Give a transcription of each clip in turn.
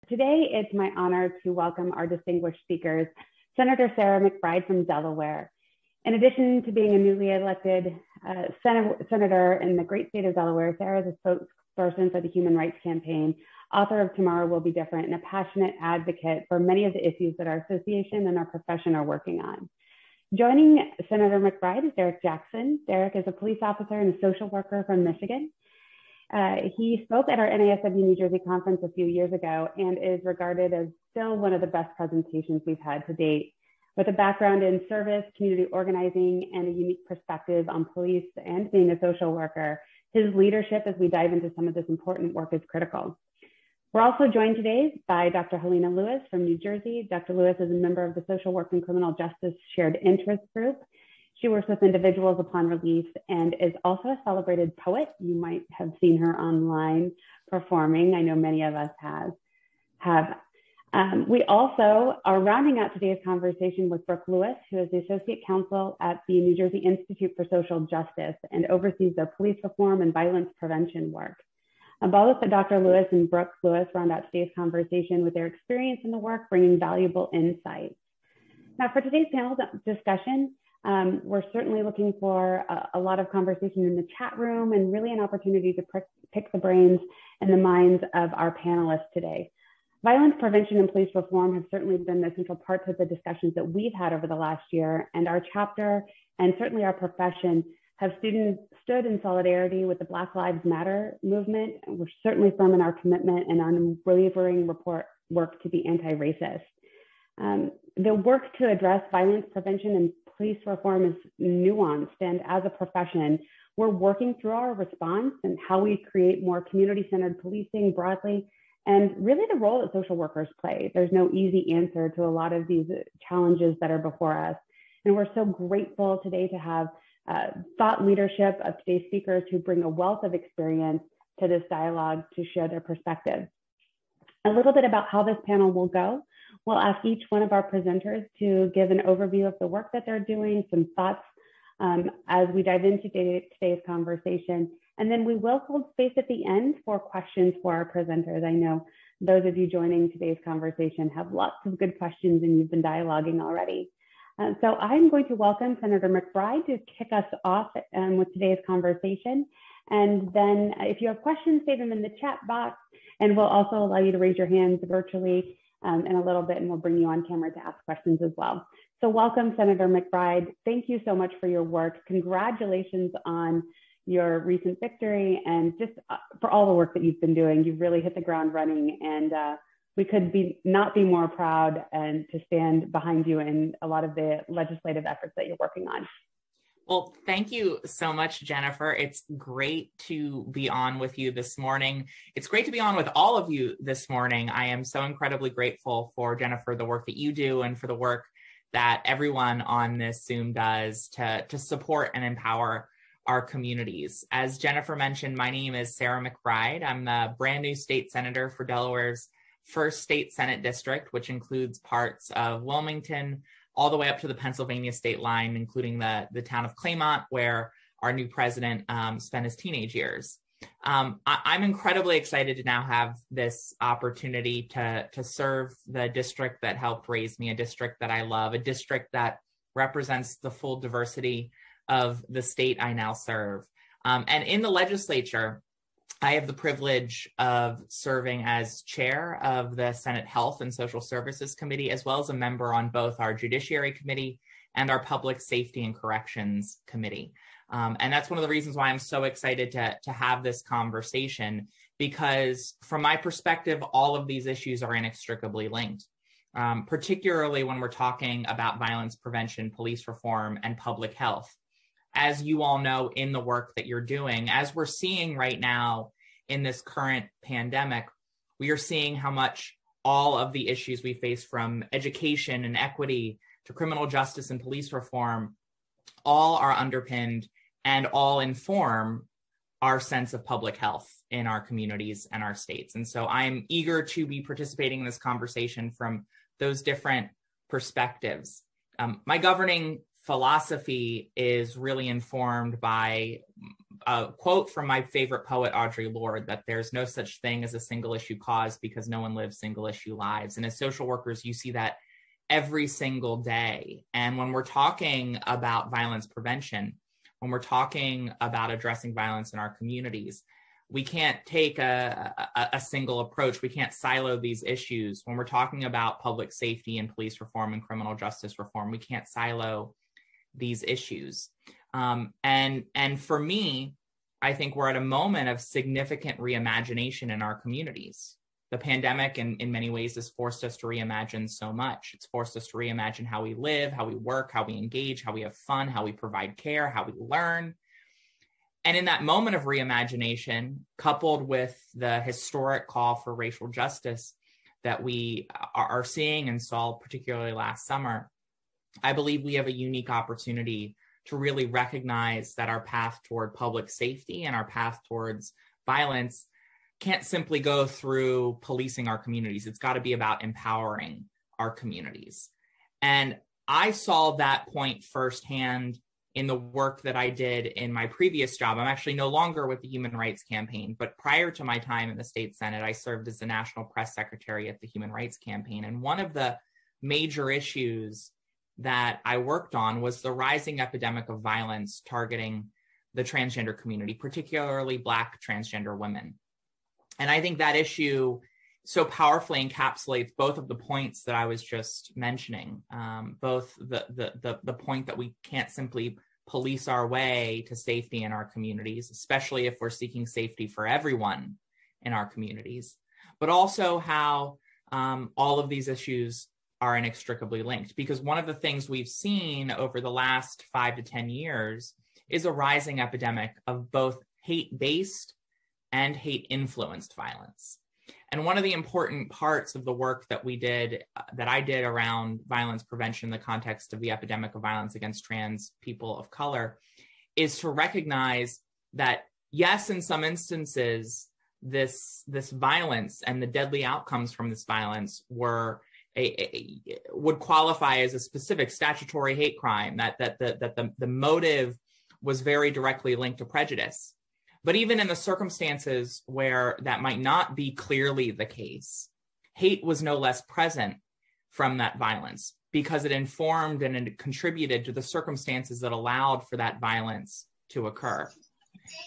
Today, it's my honor to welcome our distinguished speakers, Senator Sarah McBride from Delaware. In addition to being a newly elected senator in the great state of Delaware, Sarah is a spokesperson for the Human Rights Campaign, author of Tomorrow Will Be Different, and a passionate advocate for many of the issues that our association and our profession are working on. Joining Senator McBride is Derrick Jackson. Derrick is a police officer and a social worker from Michigan. He spoke at our NASW New Jersey conference a few years ago and is regarded as still one of the best presentations we've had to date. With a background in service, community organizing, and a unique perspective on police and being a social worker, his leadership as we dive into some of this important work is critical. We're also joined today by Dr. Helena Lewis from New Jersey. Dr. Lewis is a member of the Social Work and Criminal Justice Shared Interest Group. She works with individuals upon release and is also a celebrated poet. You might have seen her online performing. I know many of us have. We also are rounding out today's conversation with Brooke Lewis, who is the Associate Counsel at the New Jersey Institute for Social Justice and oversees their police reform and violence prevention work. Both Dr. Lewis and Brooke Lewis round out today's conversation with their experience in the work, bringing valuable insights. Now, for today's panel discussion, we're certainly looking for a lot of conversation in the chat room and really an opportunity to pick the brains and the minds of our panelists today. Violence prevention and police reform have certainly been the central parts of the discussions that we've had over the last year, and our chapter and certainly our profession have stood in solidarity with the Black Lives Matter movement. We're certainly firm in our commitment and unwavering work to be anti-racist. The work to address violence prevention and police reform is nuanced, and as a profession, we're working through our response and how we create more community-centered policing broadly, and really the role that social workers play. There's no easy answer to a lot of these challenges that are before us. And we're so grateful today to have thought leadership of today's speakers who bring a wealth of experience to this dialogue to share their perspectives. A little bit about how this panel will go. We'll ask each one of our presenters to give an overview of the work that they're doing, some thoughts as we dive into today's conversation. And then we will hold space at the end for questions for our presenters. I know those of you joining today's conversation have lots of good questions and you've been dialoguing already. So I'm going to welcome Senator McBride to kick us off with today's conversation. And then if you have questions, save them in the chat box, and we'll also allow you to raise your hands virtually in a little bit, and we'll bring you on camera to ask questions as well. So welcome, Senator McBride. Thank you so much for your work. Congratulations on your recent victory and just for all the work that you've been doing. You've really hit the ground running, and we could not be more proud and to stand behind you in a lot of the legislative efforts that you're working on. Well, thank you so much, Jennifer. It's great to be on with you this morning. It's great to be on with all of you this morning. I am so incredibly grateful for, Jennifer, the work that you do and for the work that everyone on this Zoom does to support and empower our communities. As Jennifer mentioned, my name is Sarah McBride. I'm the brand new state senator for Delaware's first state Senate district, which includes parts of Wilmington, all the way up to the Pennsylvania state line, including the town of Claymont, where our new president spent his teenage years. I'm incredibly excited to now have this opportunity to serve the district that helped raise me, a district that I love, a district that represents the full diversity of the state I now serve. And in the legislature, I have the privilege of serving as chair of the Senate Health and Social Services Committee, as well as a member on both our Judiciary Committee and our Public Safety and Corrections Committee. And that's one of the reasons why I'm so excited to have this conversation, because from my perspective, all of these issues are inextricably linked, particularly when we're talking about violence prevention, police reform, and public health. As you all know, in the work that you're doing, as we're seeing right now in this current pandemic, we are seeing how much all of the issues we face, from education and equity to criminal justice and police reform, all are underpinned and all inform our sense of public health in our communities and our states. And so I'm eager to be participating in this conversation from those different perspectives. My governing philosophy is really informed by a quote from my favorite poet, Audre Lorde, that there's no such thing as a single issue cause because no one lives single issue lives. And as social workers, you see that every single day. And when we're talking about violence prevention, when we're talking about addressing violence in our communities, we can't take a single approach. We can't silo these issues. When we're talking about public safety and police reform and criminal justice reform, we can't silo these issues. And for me, I think we're at a moment of significant reimagination in our communities. The pandemic, in many ways, has forced us to reimagine so much. It's forced us to reimagine how we live, how we work, how we engage, how we have fun, how we provide care, how we learn. And in that moment of reimagination, coupled with the historic call for racial justice that we are seeing and saw particularly last summer, I believe we have a unique opportunity to really recognize that our path toward public safety and our path towards violence can't simply go through policing our communities. It's got to be about empowering our communities. And I saw that point firsthand in the work that I did in my previous job. I'm actually no longer with the Human Rights Campaign, but prior to my time in the state Senate, I served as the National Press Secretary at the Human Rights Campaign. And one of the major issues that I worked on was the rising epidemic of violence targeting the transgender community, particularly Black transgender women. And I think that issue so powerfully encapsulates both of the points that I was just mentioning, both the point that we can't simply police our way to safety in our communities, especially if we're seeking safety for everyone in our communities, but also how all of these issues are inextricably linked. Because one of the things we've seen over the last 5 to 10 years is a rising epidemic of both hate-based and hate-influenced violence. And one of the important parts of the work that I did around violence prevention in the context of the epidemic of violence against trans people of color is to recognize that, yes, in some instances, this violence and the deadly outcomes from this violence would qualify as a specific statutory hate crime, that the motive was very directly linked to prejudice. But even in the circumstances where that might not be clearly the case, hate was no less present from that violence because it informed and it contributed to the circumstances that allowed for that violence to occur.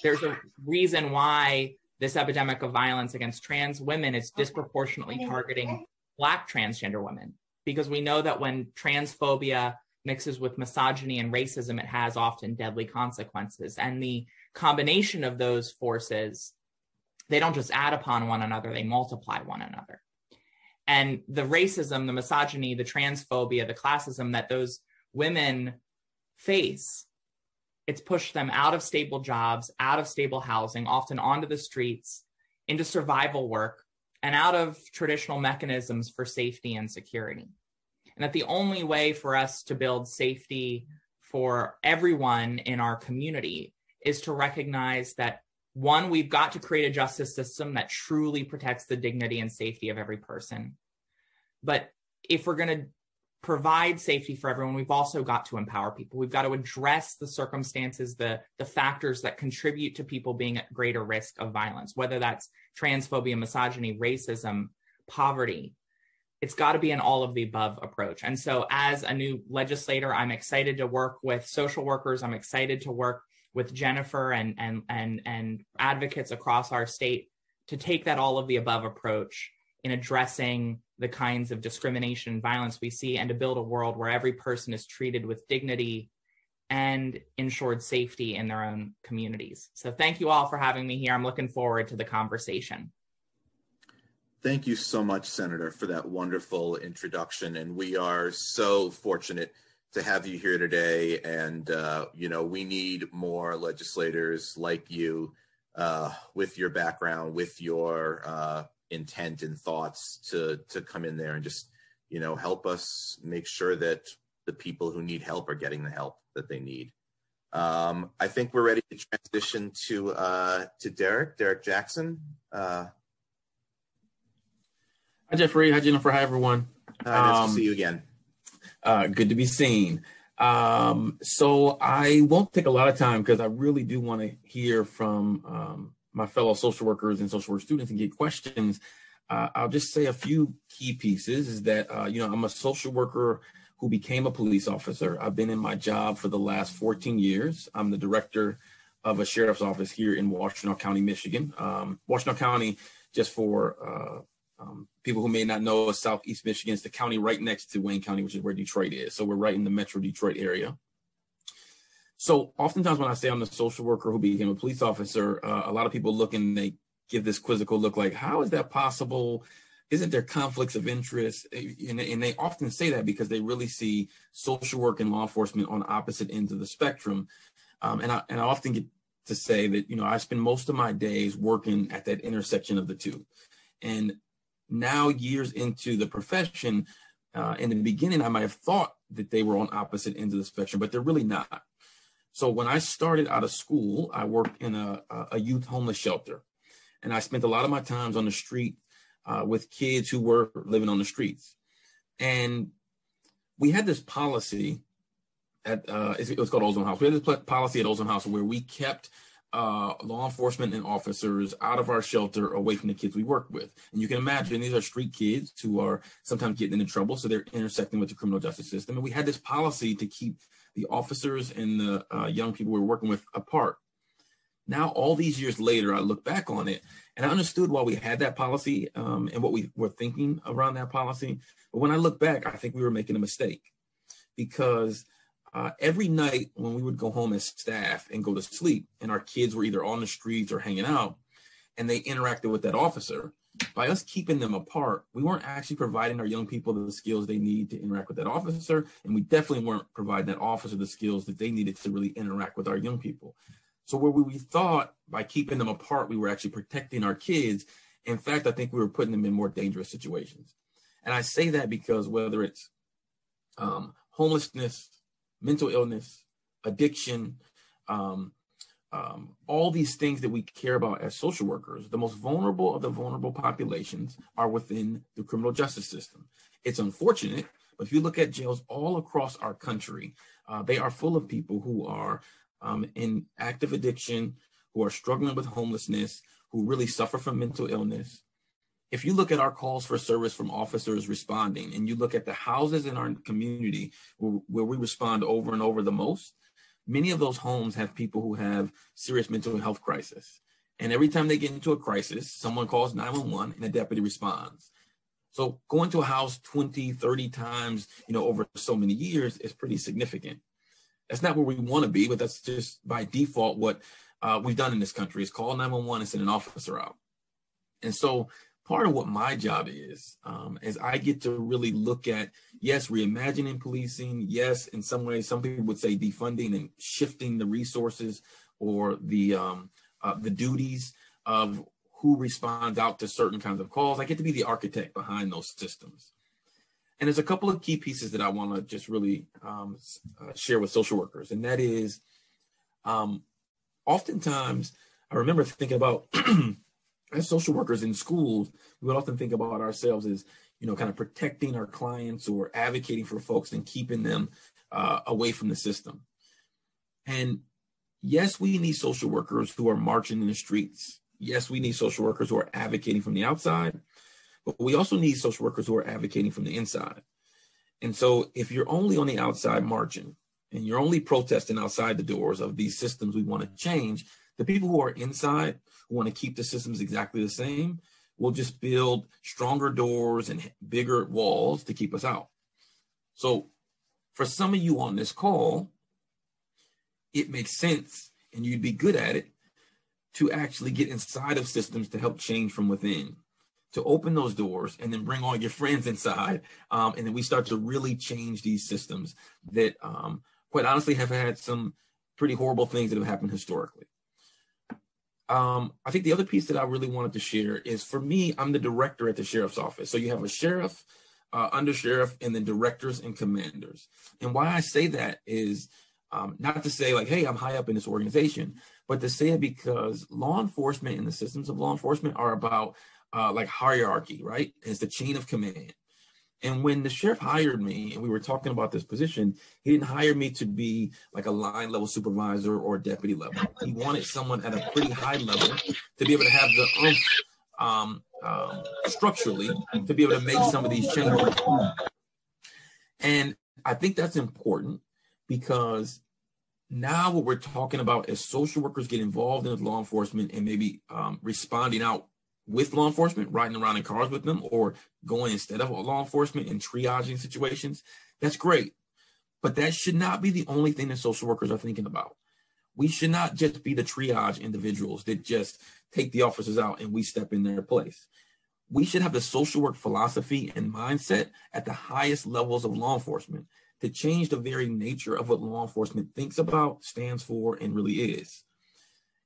There's a reason why this epidemic of violence against trans women is disproportionately targeting Black transgender women, because we know that when transphobia mixes with misogyny and racism, it has often deadly consequences. And the combination of those forces, they don't just add upon one another, they multiply one another. And the racism, the misogyny, the transphobia, the classism that those women face, it's pushed them out of stable jobs, out of stable housing, often onto the streets, into survival work, and out of traditional mechanisms for safety and security. And that the only way for us to build safety for everyone in our community is to recognize that, one, we've got to create a justice system that truly protects the dignity and safety of every person. But if we're going to provide safety for everyone, we've also got to empower people. We've got to address the circumstances, the factors that contribute to people being at greater risk of violence, whether that's transphobia, misogyny, racism, poverty. It's got to be an all of the above approach. And so as a new legislator, I'm excited to work with social workers. I'm excited to work with Jennifer and advocates across our state to take that all of the above approach in addressing the kinds of discrimination and violence we see, and to build a world where every person is treated with dignity and ensured safety in their own communities. So thank you all for having me here. I'm looking forward to the conversation. Thank you so much, Senator, for that wonderful introduction. And we are so fortunate to have you here today. And, we need more legislators like you with your background, with your intent and thoughts to come in there and just, help us make sure that the people who need help are getting the help that they need. I think we're ready to transition to Derrick Jackson. Hi, Jeffrey. Hi, Jennifer. Hi, everyone. Nice to see you again. Good to be seen. So I won't take a lot of time because I really do want to hear from my fellow social workers and social work students and get questions. I'll just say a few key pieces is that, I'm a social worker who became a police officer. I've been in my job for the last 14 years. I'm the director of a sheriff's office here in Washtenaw County, Michigan. Washtenaw County, just for people who may not know, is Southeast Michigan. It's the county right next to Wayne County, which is where Detroit is. So we're right in the Metro Detroit area. So oftentimes when I say I'm the social worker who became a police officer, a lot of people look and they give this quizzical look like, how is that possible? Isn't there conflicts of interest? And they often say that because they really see social work and law enforcement on opposite ends of the spectrum. And I often get to say that, I spend most of my days working at that intersection of the two. And now, years into the profession, in the beginning, I might have thought that they were on opposite ends of the spectrum, but they're really not. So when I started out of school, I worked in a youth homeless shelter. And I spent a lot of my times on the street with kids who were living on the streets. And we had this policy it was called Ozone House. We had this policy at Ozone House where we kept law enforcement and officers out of our shelter away from the kids we work with. And you can imagine these are street kids who are sometimes getting into trouble. So they're intersecting with the criminal justice system. And we had this policy to keep the officers and the young people we were working with apart. Now, all these years later, I look back on it and I understood why we had that policy and what we were thinking around that policy. But when I look back, I think we were making a mistake because every night when we would go home as staff and go to sleep and our kids were either on the streets or hanging out and they interacted with that officer, by us keeping them apart, we weren't actually providing our young people the skills they need to interact with that officer. And we definitely weren't providing that officer the skills that they needed to really interact with our young people. So where we thought by keeping them apart, we were actually protecting our kids. In fact, I think we were putting them in more dangerous situations. And I say that because whether it's homelessness, mental illness, addiction, all these things that we care about as social workers, the most vulnerable of the vulnerable populations are within the criminal justice system. It's unfortunate, but if you look at jails all across our country, they are full of people who are in active addiction, who are struggling with homelessness, who really suffer from mental illness. If you look at our calls for service from officers responding, and you look at the houses in our community where we respond over and over the most, many of those homes have people who have serious mental health crisis. And every time they get into a crisis, someone calls 911 and a deputy responds. So going to a house 20, 30 times, over so many years is pretty significant. That's not where we want to be, but that's just by default what we've done in this country is call 911 and send an officer out. And so part of what my job is I get to really look at, yes, reimagining policing. Yes, in some ways, some people would say defunding and shifting the resources or the duties of who responds out to certain kinds of calls. I get to be the architect behind those systems. And there's a couple of key pieces that I want to just really share with social workers. And that is, oftentimes, I remember thinking about, as social workers in schools, we would often think about ourselves as, kind of protecting our clients or advocating for folks and keeping them away from the system. And yes, we need social workers who are marching in the streets. Yes, we need social workers who are advocating from the outside. But we also need social workers who are advocating from the inside. And so if you're only on the outside marching and you're only protesting outside the doors of these systems we want to change, the people who are inside, who want to keep the systems exactly the same, will just build stronger doors and bigger walls to keep us out. So for some of you on this call, it makes sense, and you'd be good at it, to actually get inside of systems to help change from within, to open those doors and then bring all your friends inside. And then we start to really change these systems that quite honestly have had some pretty horrible things that have happened historically. I think the other piece that I really wanted to share is, for me, I'm the director at the sheriff's office. So you have a sheriff, under sheriff, and then directors and commanders. And why I say that is not to say like, hey, I'm high up in this organization, but to say it because law enforcement and the systems of law enforcement are about like hierarchy, right? It's the chain of command. And when the sheriff hired me and we were talking about this position, he didn't hire me to be like a line level supervisor or deputy level. He wanted someone at a pretty high level to be able to have the structurally to be able to make some of these changes. And I think that's important because now what we're talking about is social workers get involved in law enforcement and maybe responding out with law enfortement, riding around in cars with them, or going instead of law enforcement and triaging situations. That's great. But that should not be the only thing that social workers are thinking about. We should not just be the triage individuals that just take the officers out and we step in their place. We should have the social work philosophy and mindset at the highest levels of law enforcement to change the very nature of what law enforcement thinks about, stands for, and really is.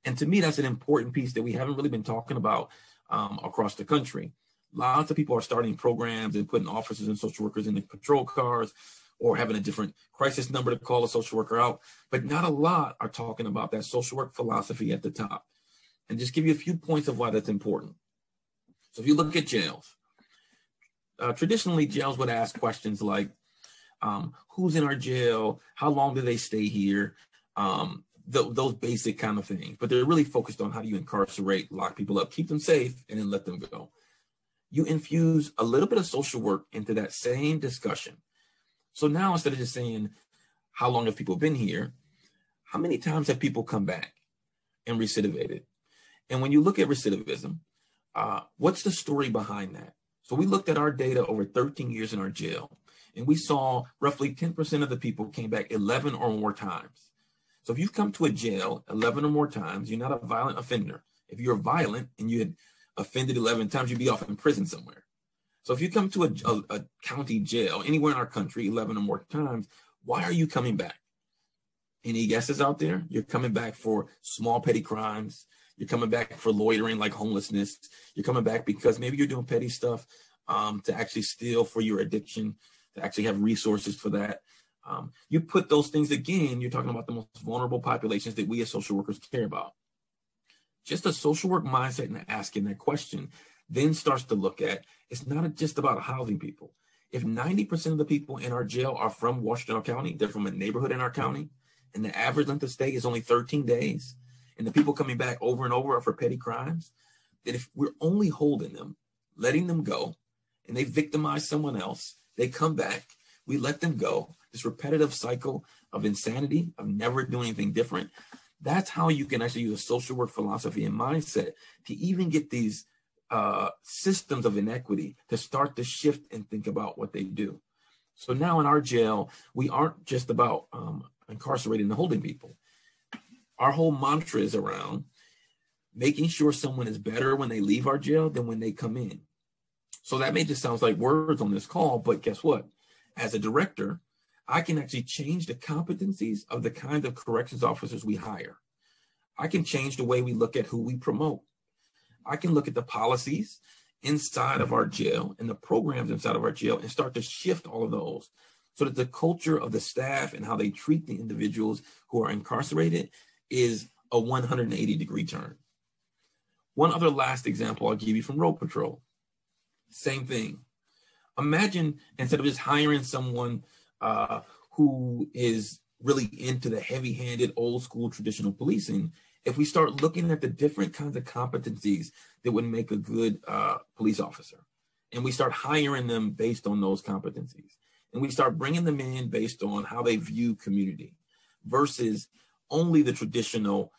And to me, that's an important piece that we haven't really been talking about across the country. Lots of people are starting programs and putting officers and social workers in the patrol cars or having a different crisis number to call a social worker out, but not a lot are talking about that social work philosophy at the top. And just give you a few points of why that's important. So if you look at jails, traditionally jails would ask questions like, who's in our jail? How long do they stay here? Those basic kind of things, but they're really focused on how do you incarcerate, lock people up, keep them safe, and then let them go. You infuse a little bit of social work into that same discussion. So now instead of just saying, how long have people been here? How many times have people come back and recidivated? And when you look at recidivism, what's the story behind that? So we looked at our data over 13 years in our jail, and we saw roughly 10% of the people came back 11 or more times. So if you've come to a jail 11 or more times, you're not a violent offender. If you're violent and you had offended 11 times, you'd be off in prison somewhere. So if you come to a county jail anywhere in our country 11 or more times, why are you coming back? Any guesses out there? You're coming back for small petty crimes. You're coming back for loitering like homelessness. You're coming back because maybe you're doing petty stuff to actually steal for your addiction, to actually have resources for that. You put those things again, you're talking about the most vulnerable populations that we as social workers care about. Just a social work mindset and asking that question then starts to look at, it's not just about housing people. If 90% of the people in our jail are from Washtenaw County, they're from a neighborhood in our county, and the average length of stay is only 13 days, and the people coming back over and over are for petty crimes, that if we're only holding them, letting them go, and they victimize someone else, they come back, we let them go, this repetitive cycle of insanity, of never doing anything different, that's how you can actually use a social work philosophy and mindset to even get these systems of inequity to start to shift and think about what they do. So now in our jail, we aren't just about incarcerating and holding people. Our whole mantra is around making sure someone is better when they leave our jail than when they come in. So that may just sound like words on this call, but guess what? As a director, I can actually change the competencies of the kind of corrections officers we hire. I can change the way we look at who we promote. I can look at the policies inside of our jail and the programs inside of our jail and start to shift all of those so that the culture of the staff and how they treat the individuals who are incarcerated is a 180-degree turn. One other last example I'll give you from Road Patrol. Same thing. Imagine instead of just hiring someone who is really into the heavy-handed, old-school traditional policing, if we start looking at the different kinds of competencies that would make a good police officer, and we start hiring them based on those competencies, and we start bringing them in based on how they view community versus only the traditional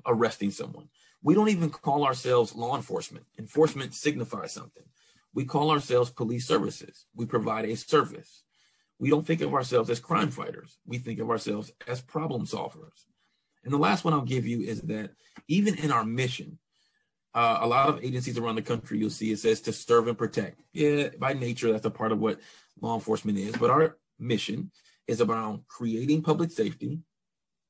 arresting someone. We don't even call ourselves law enforcement. Enforcement signifies something. We call ourselves police services. We provide a service. We don't think of ourselves as crime fighters. We think of ourselves as problem solvers. And the last one I'll give you is that even in our mission, a lot of agencies around the country, you'll see it says to serve and protect. Yeah, by nature, that's a part of what law enforcement is. But our mission is about creating public safety,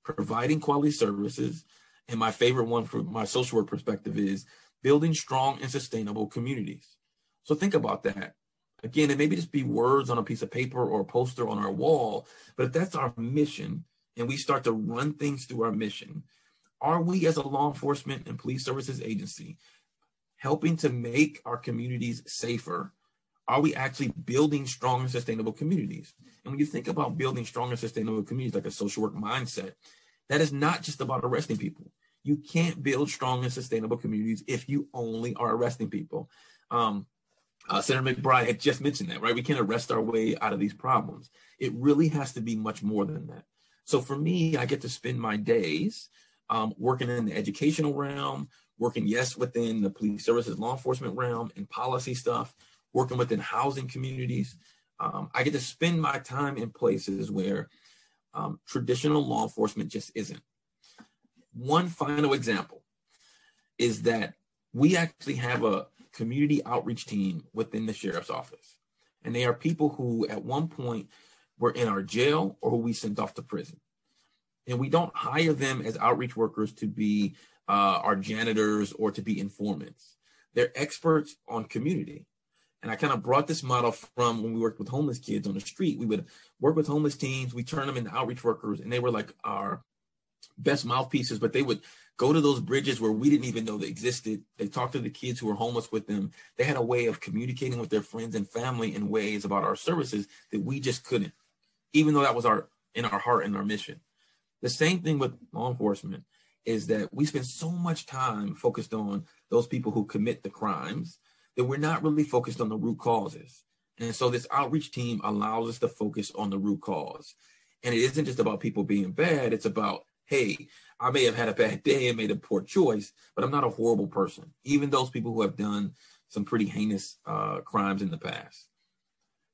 providing quality services, and my favorite one from my social work perspective is building strong and sustainable communities. So think about that. Again, it may just be words on a piece of paper or a poster on our wall, but if that's our mission and we start to run things through our mission, are we as a law enforcement and police services agency helping to make our communities safer? are we actually building strong and sustainable communities? And when you think about building strong and sustainable communities, like a social work mindset, that is not just about arresting people. You can't build strong and sustainable communities if you only are arresting people. Senator McBride had just mentioned that, right? We can't arrest our way out of these problems. It really has to be much more than that. So for me, I get to spend my days working in the educational realm, working, yes, within the police services, law enforcement realm and policy stuff, working within housing communities. I get to spend my time in places where traditional law enforcement just isn't. One final example is that we actually have a community outreach team within the sheriff's office. And they are people who at one point were in our jail or who we sent off to prison. And we don't hire them as outreach workers to be our janitors or to be informants. They're experts on community. And I kind of brought this model from when we worked with homeless kids on the street. We would work with homeless teens, we turn them into outreach workers, and they were like our best mouthpieces, but they would go to those bridges where we didn't even know they existed. They talked to the kids who were homeless with them. They had a way of communicating with their friends and family in ways about our services that we just couldn't, even though that was in our heart and our mission. The same thing with law enforcement is that we spend so much time focused on those people who commit the crimes that we're not really focused on the root causes. And so this outreach team allows us to focus on the root cause. And it isn't just about people being bad. It's about, hey, I may have had a bad day and made a poor choice, but I'm not a horrible person. Even those people who have done some pretty heinous crimes in the past.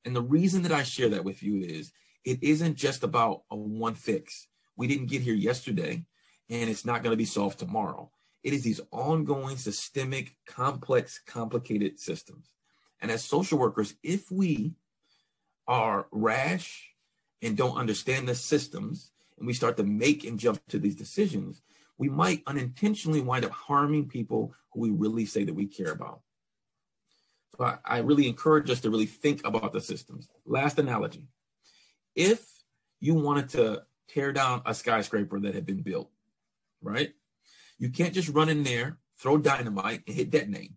And the reason that I share that with you is it isn't just about a one fix. We didn't get here yesterday and it's not going to be solved tomorrow. It is these ongoing, systemic, complex, complicated systems. And as social workers, if we are rash and don't understand the systems, and we start to make and jump to these decisions, we might unintentionally wind up harming people who we really say that we care about. So I really encourage us to really think about the systems. Last analogy. If you wanted to tear down a skyscraper that had been built, right? You can't just run in there, throw dynamite, and hit detonate.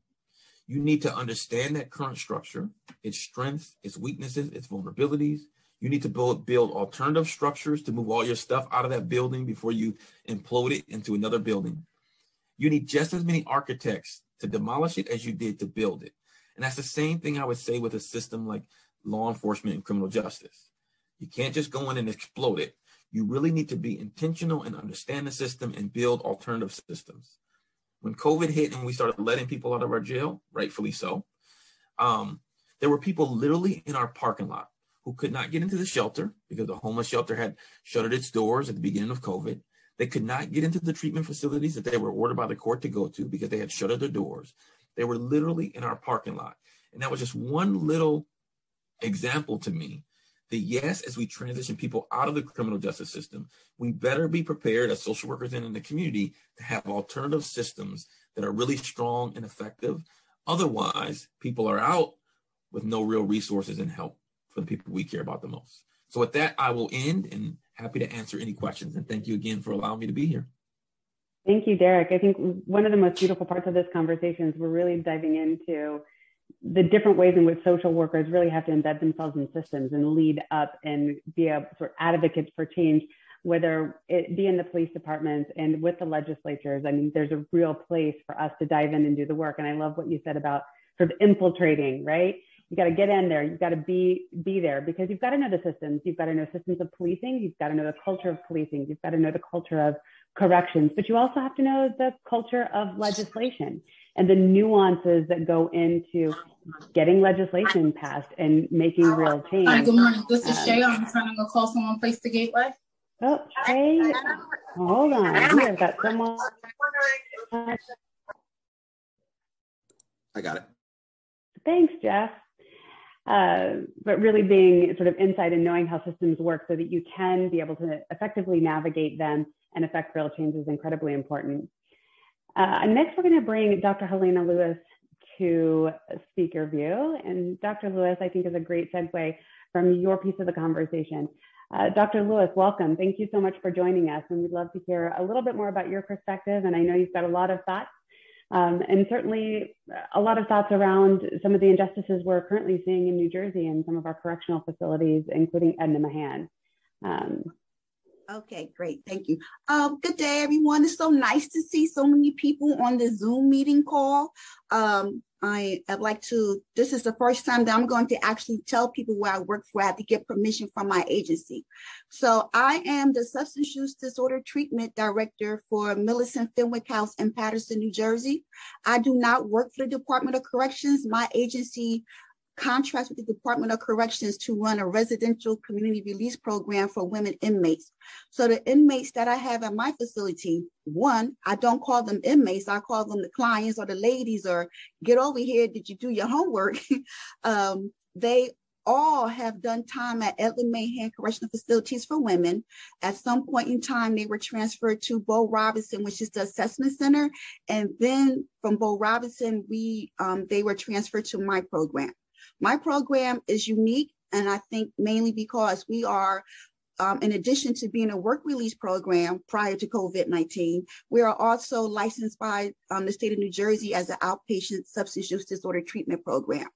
You need to understand that current structure, its strengths, its weaknesses, its vulnerabilities. You need to build alternative structures to move all your stuff out of that building before you implode it into another building. You need just as many architects to demolish it as you did to build it. And that's the same thing I would say with a system like law enforcement and criminal justice. You can't just go in and explode it. You really need to be intentional and understand the system and build alternative systems. When COVID hit and we started letting people out of our jail, rightfully so, there were people literally in our parking lot who could not get into the shelter because the homeless shelter had shuttered its doors at the beginning of COVID. They could not get into the treatment facilities that they were ordered by the court to go to because they had shuttered their doors. They were literally in our parking lot. And that was just one little example to me that yes, as we transition people out of the criminal justice system, we better be prepared as social workers and in the community to have alternative systems that are really strong and effective. Otherwise, people are out with no real resources and help for the people we care about the most. So with that, I will end and happy to answer any questions. And thank you again for allowing me to be here. Thank you, Derrick. I think one of the most beautiful parts of this conversation is we're really diving into the different ways in which social workers really have to embed themselves in systems and lead up and be a sort of advocates for change, whether it be in the police departments and with the legislatures. I mean, there's a real place for us to dive in and do the work. And I love what you said about sort of infiltrating, right? You got to get in there. You've got to be there because you've got to know the systems. You've got to know systems of policing. You've got to know the culture of policing. You've got to know the culture of corrections, but you also have to know the culture of legislation and the nuances that go into getting legislation passed and making real change. Hi, good morning. This is Shay. I'm returning a call. Someone placed the gateway. Oh, Shay, hold on. We have got someone. I got it. Thanks, Jeff. But really being sort of inside and knowing how systems work so that you can be able to effectively navigate them and affect real change is incredibly important. Next, we're going to bring Dr. Helena Lewis to speaker view. And Dr. Lewis, I think, is a great segue from your piece of the conversation. Dr. Lewis, welcome. Thank you so much for joining us. And we'd love to hear a little bit more about your perspective. And I know you've got a lot of thoughts And certainly a lot of thoughts around some of the injustices we're currently seeing in New Jersey and some of our correctional facilities, including Edna Mahan. Okay, great. Thank you. Good day, everyone. It's so nice to see so many people on the Zoom meeting call. I'd like to, this is the first time that I'm going to actually tell people where I work for. I have to get permission from my agency. So I am the Substance Use Disorder Treatment Director for Millicent Fenwick House in Paterson, New Jersey. I do not work for the Department of Corrections. My agency contracts with the Department of Corrections to run a residential community release program for women inmates. So the inmates that I have at my facility, one, I don't call them inmates, I call them the clients or the ladies, or get over here, did you do your homework? They all have done time at Edna Mahan Correctional Facilities for Women. At some point in time, they were transferred to Bo Robinson, which is the assessment center. And then from Bo Robinson, they were transferred to my program. My program is unique, and I think mainly because we are, in addition to being a work release program prior to COVID-19, we are also licensed by the state of New Jersey as an outpatient substance use disorder treatment program.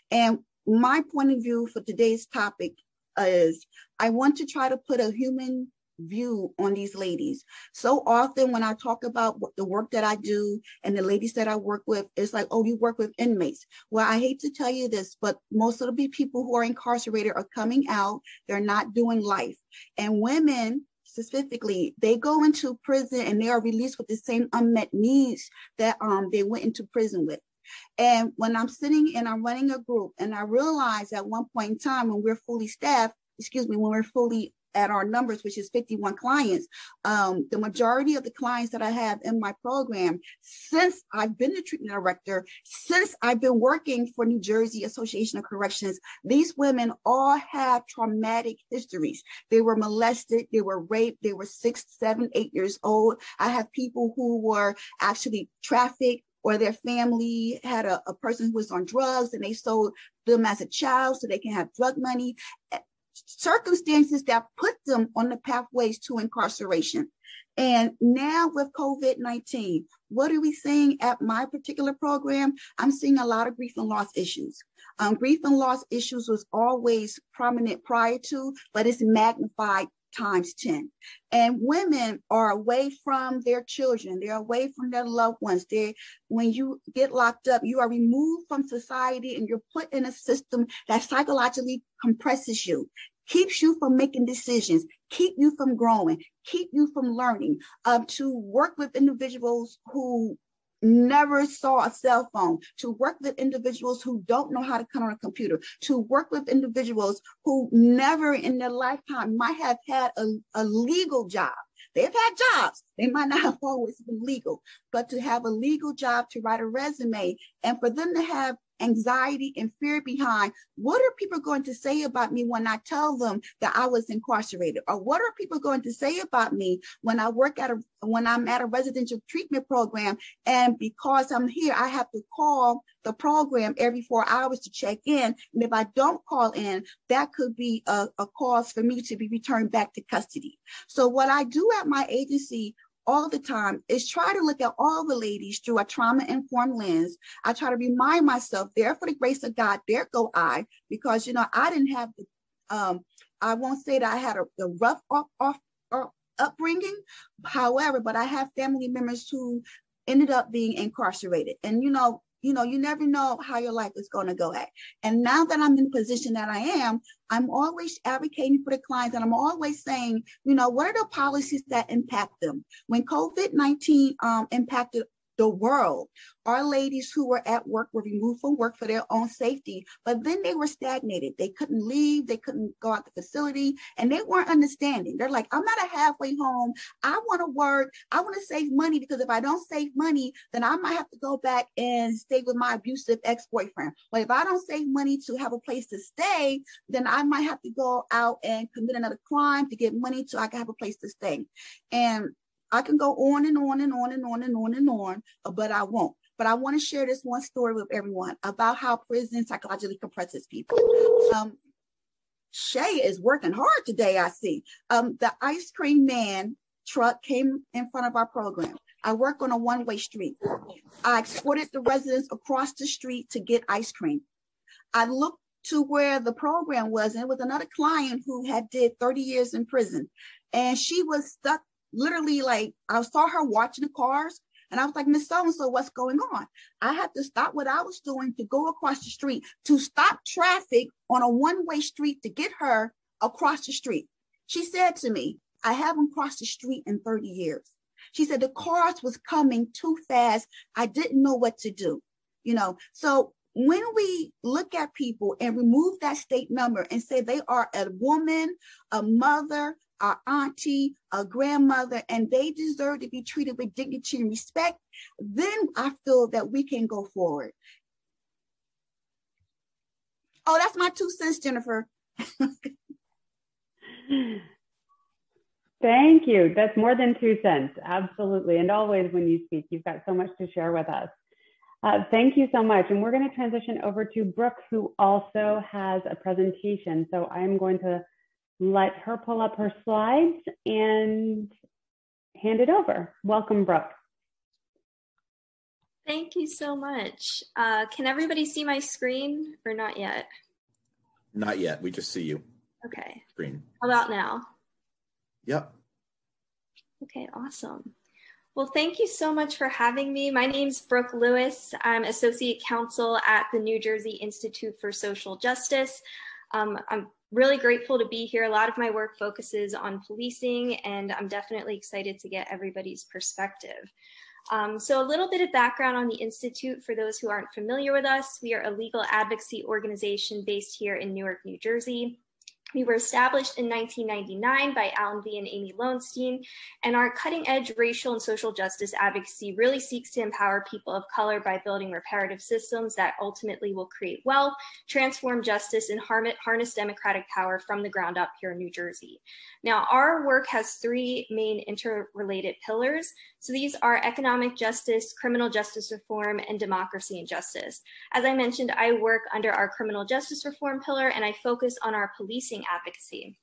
And my point of view for today's topic is I want to try to put a human view on these ladies. So often when I talk about the work that I do and the ladies that I work with, it's like, oh, you work with inmates. Well, I hate to tell you this, but most of the people who are incarcerated are coming out. They're not doing life. And women specifically, they go into prison and they are released with the same unmet needs that they went into prison with. And when I'm sitting and I'm running a group, and I realize at one point in time when we're fully staffed, when we're fully at our numbers, which is 51 clients, the majority of the clients that I have in my program, since I've been the treatment director, since I've been working for New Jersey Association of Corrections, these women all have traumatic histories. They were molested, they were raped, they were 6, 7, 8 years old. I have people who were actually trafficked, or their family had a person who was on drugs and they sold them as a child so they can have drug money. Circumstances that put them on the pathways to incarceration. And now with COVID-19, what are we seeing at my particular program? I'm seeing a lot of grief and loss issues. Grief and loss issues was always prominent prior to, but it's magnified times 10. And women are away from their children. They're away from their loved ones. When you get locked up, you are removed from society and you're put in a system that psychologically compresses you, keeps you from making decisions, keep you from growing, keep you from learning, to work with individuals who never saw a cell phone, to work with individuals who don't know how to come on a computer, to work with individuals who never in their lifetime might have had a legal job. They've had jobs. They might not have always been legal, but to have a legal job, to write a resume, and for them to have anxiety and fear behind, what are people going to say about me when I tell them that I was incarcerated? Or what are people going to say about me when I'm at a residential treatment program, and because I'm here, I have to call the program every 4 hours to check in. And if I don't call in, that could be a cause for me to be returned back to custody. So what I do at my agency all the time is try to look at all the ladies through a trauma-informed lens. I try to remind myself, there for the grace of God, there go I, because, I didn't have I won't say that I had a rough upbringing. However, but I have family members who ended up being incarcerated. And, you never know how your life is going to go at. And now that I'm in the position that I am, I'm always advocating for the clients, and I'm always saying, what are the policies that impact them? When COVID-19 impacted the world, our ladies who were at work were removed from work for their own safety, but then they were stagnated. They couldn't leave, they couldn't go out the facility, and they weren't understanding. They're like, I'm not a halfway home. I want to work. I want to save money, because if I don't save money, then I might have to go back and stay with my abusive ex-boyfriend. But if I don't save money to have a place to stay, then I might have to go out and commit another crime to get money so I can have a place to stay. And I can go on and on and on and on and on and on, but I won't. But I want to share this one story with everyone about how prison psychologically compresses people. Shay is working hard today, I see. The ice cream man truck came in front of our program. I work on a one-way street. I escorted the residents across the street to get ice cream. I looked to where the program was, and it was another client who had did 30 years in prison. And she was stuck literally, like, I saw her watching the cars, and I was like, Miss So-and-so, what's going on? I had to stop what I was doing to go across the street to stop traffic on a one-way street to get her across the street. She said to me, I haven't crossed the street in 30 years. She said the cars was coming too fast. I didn't know what to do, you know? So when we look at people and remove that state number and say they are a woman, a mother, a auntie, a grandmother, and they deserve to be treated with dignity and respect, then I feel that we can go forward. Oh, that's my 2 cents, Jennifer. Thank you. That's more than 2 cents. Absolutely. And always when you speak, you've got so much to share with us. Thank you so much. And we're going to transition over to Brooke, who also has a presentation. So I'm going to let her pull up her slides and hand it over. Welcome, Brooke. Thank you so much. Can everybody see my screen or not yet? Not yet. We just see you. Okay. Screen. How about now? Yep. Okay, awesome. Well, thank you so much for having me. My name's Brooke Lewis. I'm Associate Counsel at the New Jersey Institute for Social Justice. I'm really grateful to be here. A lot of my work focuses on policing, and I'm definitely excited to get everybody's perspective. So a little bit of background on the Institute for those who aren't familiar with us. We are a legal advocacy organization based here in Newark, New Jersey. We were established in 1999 by Alan V. and Amy Lowenstein, and our cutting-edge racial and social justice advocacy really seeks to empower people of color by building reparative systems that ultimately will create wealth, transform justice, and harness democratic power from the ground up here in New Jersey. Now, our work has 3 main interrelated pillars. So these are economic justice, criminal justice reform, and democracy and justice. As I mentioned, I work under our criminal justice reform pillar, and I focus on our policing advocacy.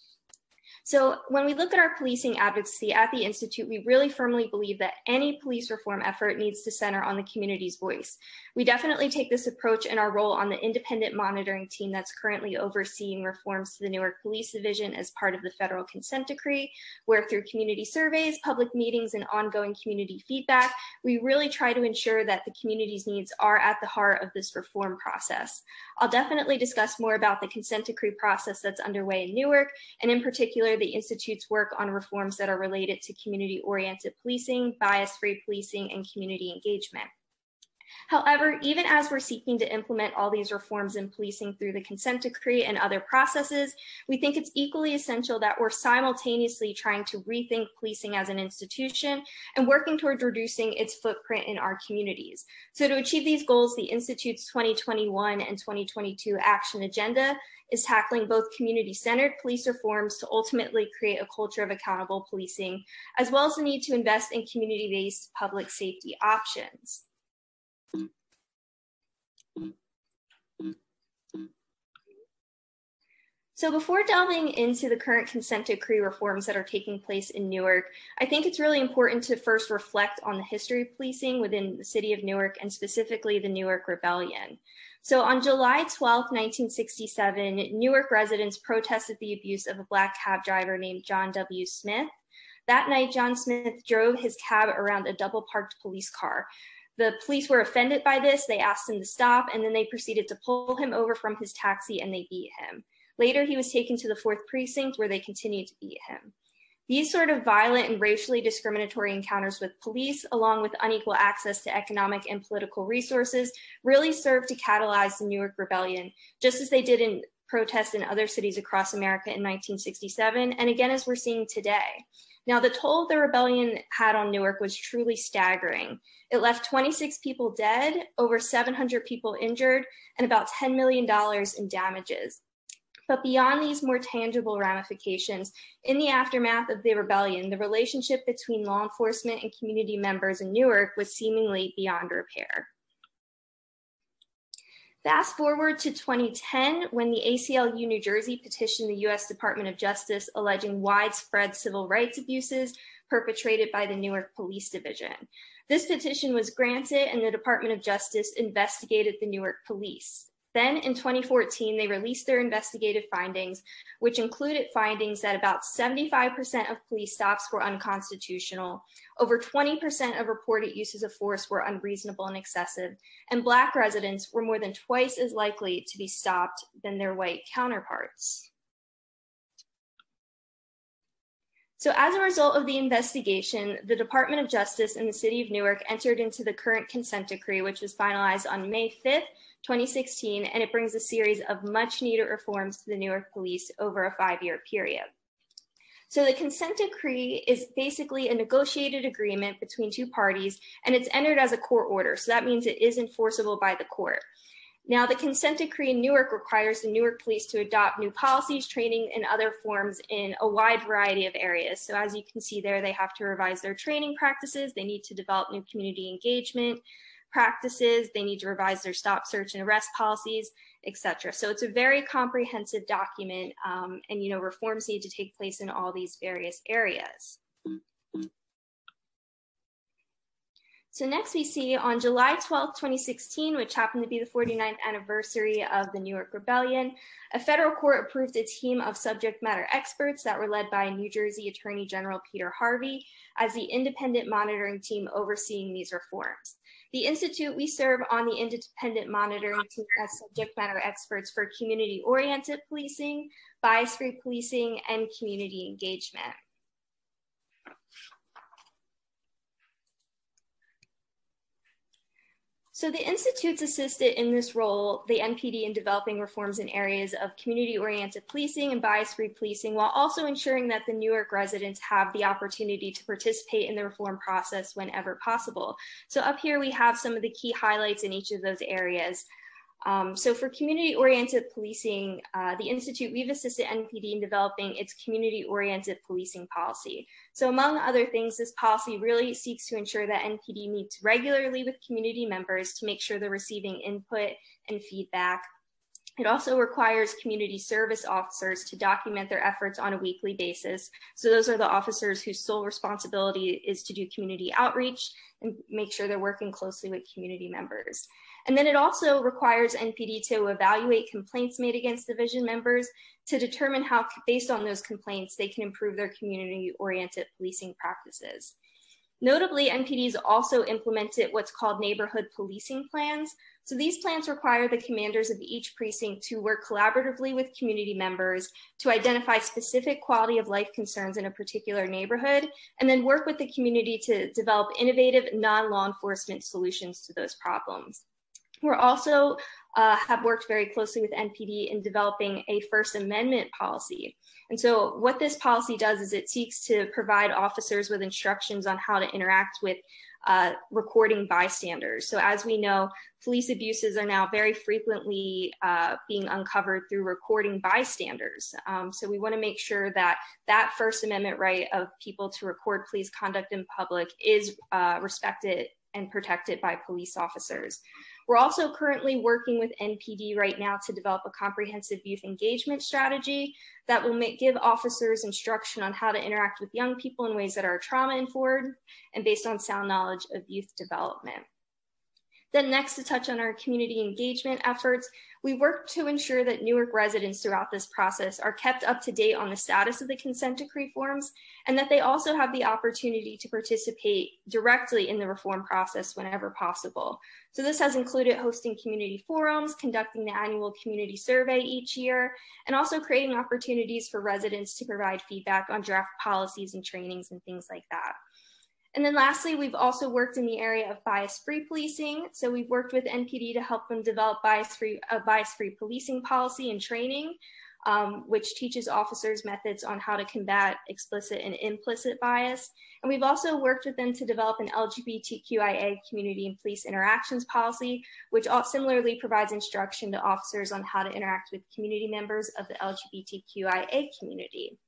So when we look at our policing advocacy at the Institute, we really firmly believe that any police reform effort needs to center on the community's voice. We definitely take this approach in our role on the independent monitoring team that's currently overseeing reforms to the Newark Police Division as part of the federal consent decree, where through community surveys, public meetings, and ongoing community feedback, we really try to ensure that the community's needs are at the heart of this reform process. I'll definitely discuss more about the consent decree process that's underway in Newark, and in particular, the Institute's work on reforms that are related to community-oriented policing, bias-free policing, and community engagement. However, even as we're seeking to implement all these reforms in policing through the consent decree and other processes, we think it's equally essential that we're simultaneously trying to rethink policing as an institution and working toward reducing its footprint in our communities. So to achieve these goals, the Institute's 2021 and 2022 action agenda is tackling both community-centered police reforms to ultimately create a culture of accountable policing, as well as the need to invest in community-based public safety options. So before delving into the current consent decree reforms that are taking place in Newark, I think it's really important to first reflect on the history of policing within the city of Newark and specifically the Newark Rebellion. So on July 12, 1967, Newark residents protested the abuse of a Black cab driver named John W. Smith. That night, John Smith drove his cab around a double-parked police car. The police were offended by this. They asked him to stop, and then they proceeded to pull him over from his taxi, and they beat him. Later, he was taken to the 4th Precinct, where they continued to beat him. These sort of violent and racially discriminatory encounters with police, along with unequal access to economic and political resources, really served to catalyze the Newark Rebellion, just as they did in protests in other cities across America in 1967, and again, as we're seeing today. Now, the toll the rebellion had on Newark was truly staggering. It left 26 people dead, over 700 people injured, and about $10 million in damages. But beyond these more tangible ramifications, in the aftermath of the rebellion, the relationship between law enforcement and community members in Newark was seemingly beyond repair. Fast forward to 2010, when the ACLU New Jersey petitioned the U.S. Department of Justice alleging widespread civil rights abuses, perpetrated by the Newark Police Division. This petition was granted and the Department of Justice investigated the Newark Police. Then in 2014, they released their investigative findings, which included findings that about 75% of police stops were unconstitutional, over 20% of reported uses of force were unreasonable and excessive, and Black residents were more than twice as likely to be stopped than their white counterparts. So as a result of the investigation, the Department of Justice and the City of Newark entered into the current consent decree, which was finalized on May 5th, 2016, and it brings a series of much needed reforms to the Newark Police over a 5-year period. So the consent decree is basically a negotiated agreement between two parties, and it's entered as a court order. So that means it is enforceable by the court. Now, the consent decree in Newark requires the Newark Police to adopt new policies, training, and other forms in a wide variety of areas. So as you can see there, they have to revise their training practices. They need to develop new community engagement practices. They need to revise their stop, search, and arrest policies, etc. So it's a very comprehensive document, and reforms need to take place in all these various areas. So next we see on July 12, 2016, which happened to be the 49th anniversary of the Newark Rebellion, a federal court approved a team of subject matter experts that were led by New Jersey Attorney General Peter Harvey as the independent monitoring team overseeing these reforms. The Institute, we serve on the independent monitoring team as subject matter experts for community-oriented policing, bias-free policing, and community engagement. So the Institute's assisted in this role, the NPD, in developing reforms in areas of community-oriented policing and bias-free policing, while also ensuring that the Newark residents have the opportunity to participate in the reform process whenever possible. So up here we have some of the key highlights in each of those areas. So for community-oriented policing, the Institute, we've assisted NPD in developing its community-oriented policing policy. So among other things, this policy really seeks to ensure that NPD meets regularly with community members to make sure they're receiving input and feedback. It also requires community service officers to document their efforts on a weekly basis. So those are the officers whose sole responsibility is to do community outreach and make sure they're working closely with community members. And then it also requires NPD to evaluate complaints made against division members to determine how, based on those complaints, they can improve their community-oriented policing practices. Notably, NPD has also implemented what's called neighborhood policing plans. So these plans require the commanders of each precinct to work collaboratively with community members to identify specific quality of life concerns in a particular neighborhood, and then work with the community to develop innovative non-law enforcement solutions to those problems. We're also have worked very closely with NPD in developing a First Amendment policy. And so what this policy does is it seeks to provide officers with instructions on how to interact with recording bystanders. So as we know, police abuses are now very frequently being uncovered through recording bystanders. So we want to make sure that that First Amendment right of people to record police conduct in public is respected and protected by police officers. We're also currently working with NPD right now to develop a comprehensive youth engagement strategy that will give officers instruction on how to interact with young people in ways that are trauma-informed and based on sound knowledge of youth development. Then next, to touch on our community engagement efforts, we work to ensure that Newark residents throughout this process are kept up to date on the status of the consent decree forms, and that they also have the opportunity to participate directly in the reform process whenever possible. So this has included hosting community forums, conducting the annual community survey each year, and also creating opportunities for residents to provide feedback on draft policies and trainings and things like that. And then lastly, we've also worked in the area of bias-free policing. So we've worked with NPD to help them develop bias-free policing policy and training, which teaches officers methods on how to combat explicit and implicit bias. And we've also worked with them to develop an LGBTQIA community and police interactions policy, which similarly provides instruction to officers on how to interact with community members of the LGBTQIA community.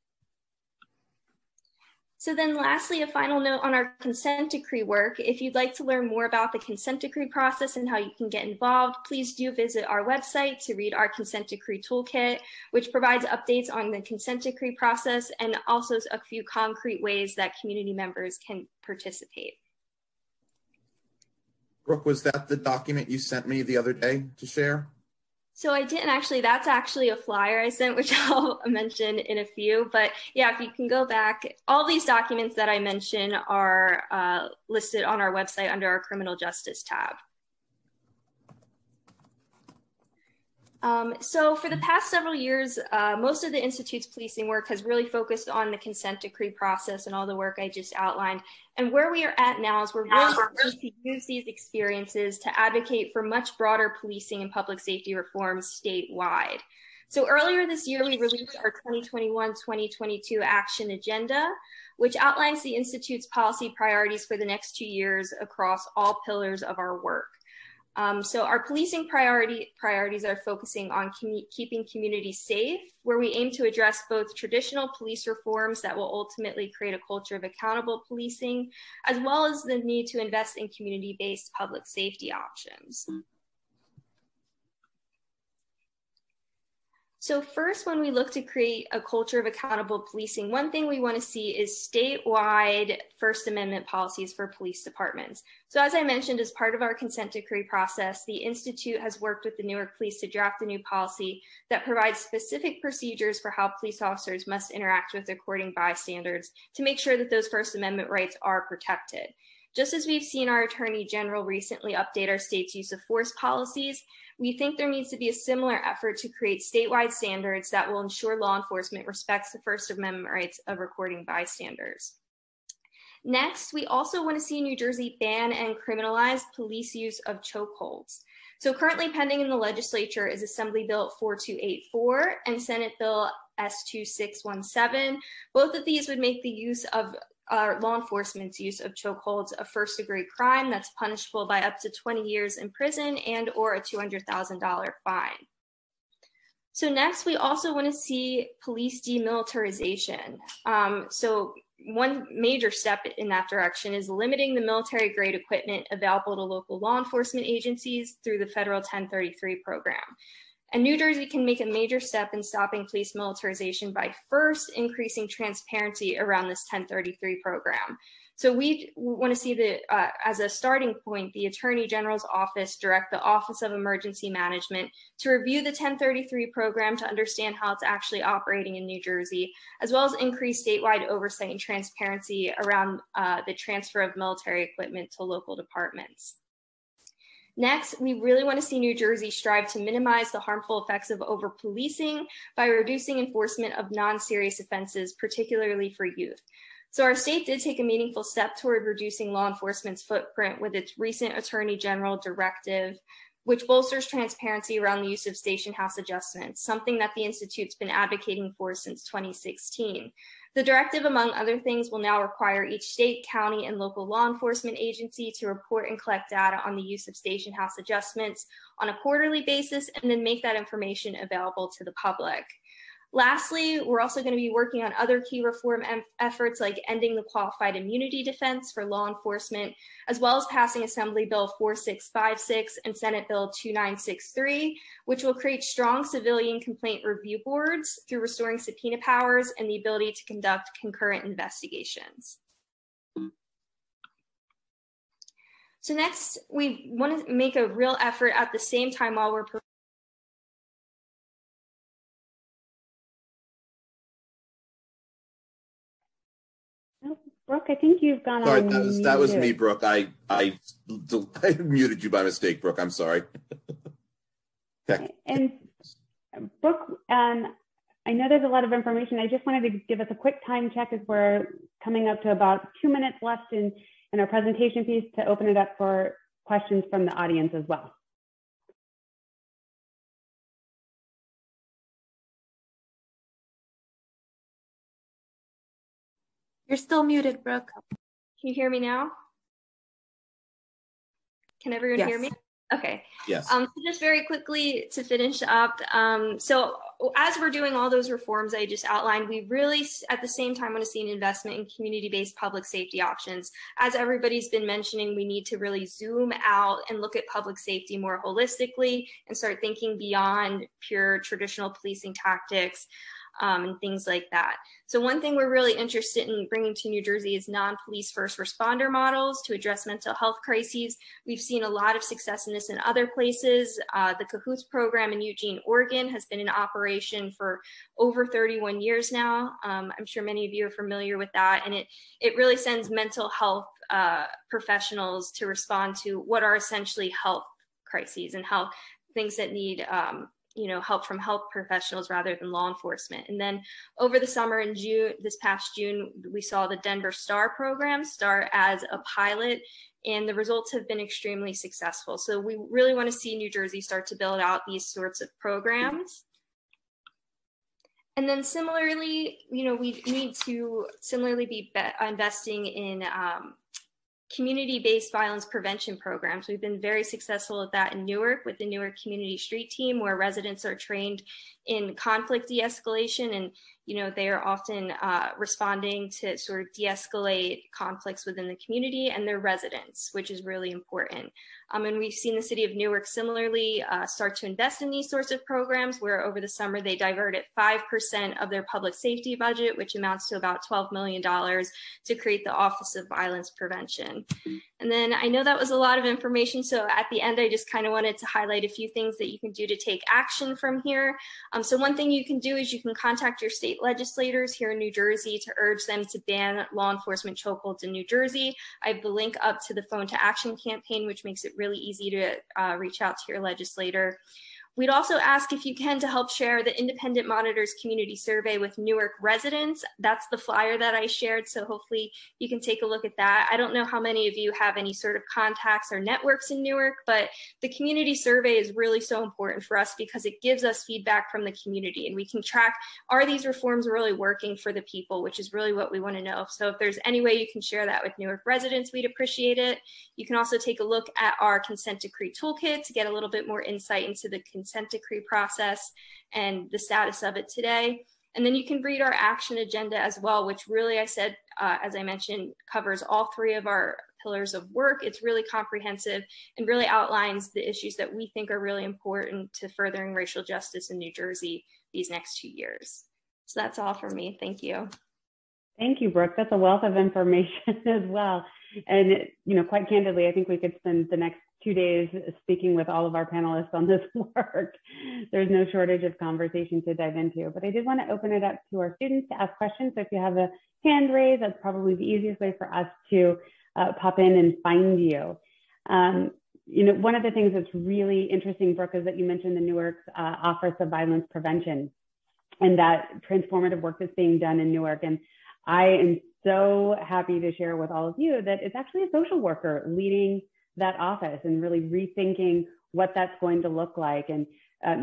So then lastly, a final note on our consent decree work. If you'd like to learn more about the consent decree process and how you can get involved, please do visit our website to read our consent decree toolkit, which provides updates on the consent decree process and also a few concrete ways that community members can participate. Brooke, was that the document you sent me the other day to share? So I didn't actually, that's actually a flyer I sent, which I'll mention in a few, but yeah, if you can go back, all these documents that I mentioned are listed on our website under our criminal justice tab. So for the past several years, most of the Institute's policing work has really focused on the consent decree process and all the work I just outlined. And where we are at now is we're really trying to use these experiences to advocate for much broader policing and public safety reforms statewide. So earlier this year, we released our 2021-2022 action agenda, which outlines the Institute's policy priorities for the next 2 years across all pillars of our work. So our policing priorities are focusing on keeping communities safe, where we aim to address both traditional police reforms that will ultimately create a culture of accountable policing, as well as the need to invest in community-based public safety options. So first, when we look to create a culture of accountable policing, one thing we want to see is statewide First Amendment policies for police departments. So as I mentioned, as part of our consent decree process, the Institute has worked with the Newark Police to draft a new policy that provides specific procedures for how police officers must interact with according bystanders to make sure that those First Amendment rights are protected. Just as we've seen our Attorney General recently update our state's use of force policies, we think there needs to be a similar effort to create statewide standards that will ensure law enforcement respects the First Amendment rights of recording bystanders. Next, we also want to see New Jersey ban and criminalize police use of chokeholds. So currently pending in the legislature is Assembly Bill 4284 and Senate Bill S2617. Both of these would make the use of law enforcement's use of chokeholds a first-degree crime that's punishable by up to 20 years in prison and or a $200,000 fine. So next, we also want to see police demilitarization. So one major step in that direction is limiting the military-grade equipment available to local law enforcement agencies through the federal 1033 program. And New Jersey can make a major step in stopping police militarization by first increasing transparency around this 1033 program. So we want to see as a starting point, the Attorney General's office direct the Office of Emergency Management to review the 1033 program to understand how it's actually operating in New Jersey, as well as increase statewide oversight and transparency around the transfer of military equipment to local departments. Next, we really want to see New Jersey strive to minimize the harmful effects of over-policing by reducing enforcement of non-serious offenses, particularly for youth. So our state did take a meaningful step toward reducing law enforcement's footprint with its recent Attorney General directive, which bolsters transparency around the use of station house adjustments, something that the Institute's been advocating for since 2016. The directive, among other things, will now require each state, county, and local law enforcement agency to report and collect data on the use of station house adjustments on a quarterly basis and then make that information available to the public. Lastly, we're also going to be working on other key reform efforts like ending the qualified immunity defense for law enforcement, as well as passing Assembly Bill 4656 and Senate Bill 2963, which will create strong civilian complaint review boards through restoring subpoena powers and the ability to conduct concurrent investigations. So next, we want to make a real effort at the same time while we're Brooke, I think you've gone sorry, on. That was me, Brooke. I muted you by mistake, Brooke. I'm sorry. Okay. And Brooke, I know there's a lot of information. I just wanted to give us a quick time check as we're coming up to about 2 minutes left in our presentation piece to open it up for questions from the audience as well. You're still muted, Brooke. Can you hear me now? Can everyone hear me? Okay. Yes. So just very quickly to finish up. So as we're doing all those reforms I just outlined, we really at the same time want to see an investment in community-based public safety options. As everybody's been mentioning, we need to really zoom out and look at public safety more holistically and start thinking beyond pure traditional policing tactics. And things like that. So one thing we're really interested in bringing to New Jersey is non-police first responder models to address mental health crises. We've seen a lot of success in this in other places. The Cahoots program in Eugene, Oregon has been in operation for over 31 years now. I'm sure many of you are familiar with that. And it really sends mental health professionals to respond to what are essentially health crises and how things that need help from health professionals rather than law enforcement. And then over the summer in June, this past June, we saw the Denver STAR program start as a pilot, and the results have been extremely successful. So we really want to see New Jersey start to build out these sorts of programs. And then similarly, we need to similarly be investing in community-based violence prevention programs. We've been very successful at that in Newark with the Newark Community Street Team, where residents are trained in conflict de-escalation, and they are often responding to sort of de-escalate conflicts within the community and their residents, which is really important. And we've seen the city of Newark similarly start to invest in these sorts of programs, where over the summer they diverted 5% of their public safety budget, which amounts to about $12 million, to create the Office of Violence Prevention. And then I know that was a lot of information, so at the end I just kind of wanted to highlight a few things that you can do to take action from here. So one thing you can do is you can contact your state legislators here in New Jersey to urge them to ban law enforcement chokeholds in New Jersey. I have the link up to the Phone to Action campaign, which makes it really easy to reach out to your legislator. We'd also ask if you can to help share the Independent Monitors Community Survey with Newark residents. That's the flyer that I shared, so hopefully you can take a look at that. I don't know how many of you have any sort of contacts or networks in Newark, but the community survey is really so important for us because it gives us feedback from the community, and we can track, are these reforms really working for the people, which is really what we want to know. So if there's any way you can share that with Newark residents, we'd appreciate it. You can also take a look at our consent decree toolkit to get a little bit more insight into the consent decree process and the status of it today. And then you can read our action agenda as well, which really, I said, as I mentioned, covers all three of our pillars of work. It's really comprehensive and really outlines the issues that we think are really important to furthering racial justice in New Jersey these next 2 years. So that's all for me. Thank you. Thank you, Brooke. That's a wealth of information as well. And, quite candidly, I think we could spend the next 2 days speaking with all of our panelists on this work. There's no shortage of conversation to dive into, but I did want to open it up to our students to ask questions. So if you have a hand raised, that's probably the easiest way for us to pop in and find you. One of the things that's really interesting, Brooke, is that you mentioned the Newark Office of Violence Prevention and that transformative work that's being done in Newark. And I am so happy to share with all of you that it's actually a social worker leading that office and really rethinking what that's going to look like. And